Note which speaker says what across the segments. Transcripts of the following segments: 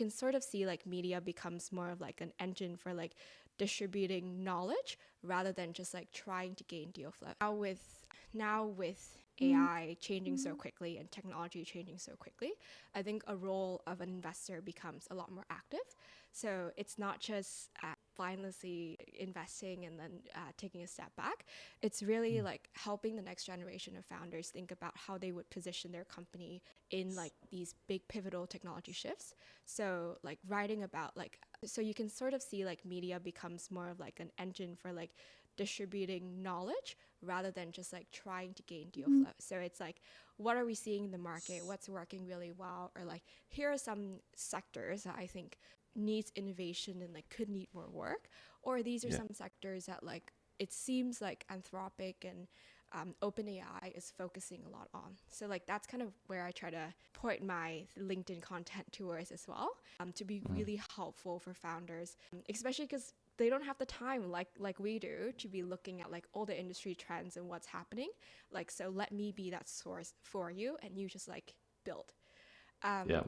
Speaker 1: you can sort of see like media becomes more of like an engine for like distributing knowledge rather than just like trying to gain deal flow. Now with AI changing so quickly and technology changing so quickly, I think a role of an investor becomes a lot more active. So it's not just blindlessly investing and then taking a step back. It's really like helping the next generation of founders think about how they would position their company in like these big pivotal technology shifts. So like writing about like, so you can sort of see like media becomes more of like an engine for like distributing knowledge rather than just like trying to gain deal flow. So it's like, what are we seeing in the market? What's working really well? Or like, here are some sectors that I think needs innovation and like could need more work. Or these are some sectors that like, it seems like Anthropic and OpenAI is focusing a lot on. So like that's kind of where I try to point my LinkedIn content towards as well, to be really helpful for founders, especially because they don't have the time like we do to be looking at like all the industry trends and what's happening. Like, so let me be that source for you and you just like build.
Speaker 2: Yeah.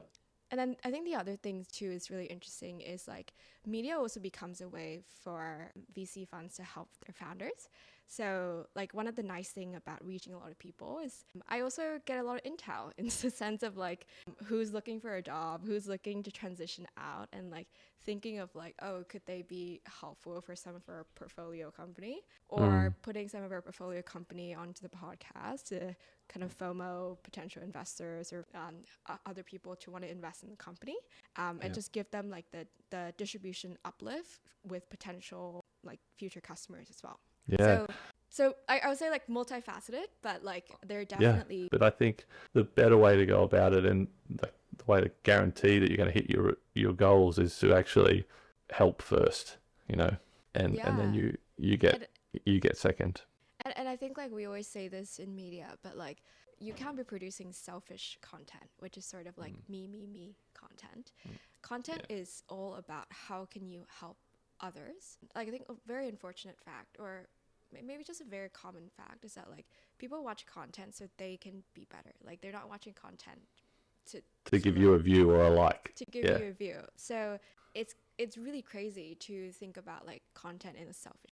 Speaker 1: And then I think the other thing too is really interesting is like media also becomes a way for VC funds to help their founders. So like one of the nice thing about reaching a lot of people is I also get a lot of intel in the sense of like who's looking for a job, who's looking to transition out, and like thinking of like, oh, could they be helpful for some of our portfolio company, or putting some of our portfolio company onto the podcast to kind of FOMO potential investors or other people to want to invest in the company, and just give them like the distribution uplift with potential like future customers as well.
Speaker 2: Yeah.
Speaker 1: So I would say like multifaceted, but like they're
Speaker 2: Yeah.
Speaker 1: definitely
Speaker 2: But I think the better way to go about it, and the way to guarantee that you're going to hit your goals, is to actually help first, you know, and then
Speaker 1: yeah.
Speaker 2: you you get second.
Speaker 1: And I think like we always say this in media, but like you can't be producing selfish content, which is sort of like me content. Content
Speaker 2: Yeah.
Speaker 1: is all about how can you help others. Like I think a very unfortunate fact, or maybe just a very common fact, is that like people watch content so they can be better. Like they're not watching content to
Speaker 2: To
Speaker 1: to
Speaker 2: give you
Speaker 1: learn,
Speaker 2: a view or a like.
Speaker 1: to give
Speaker 2: Yeah.
Speaker 1: you a view. So it's really crazy to think about like content in a selfish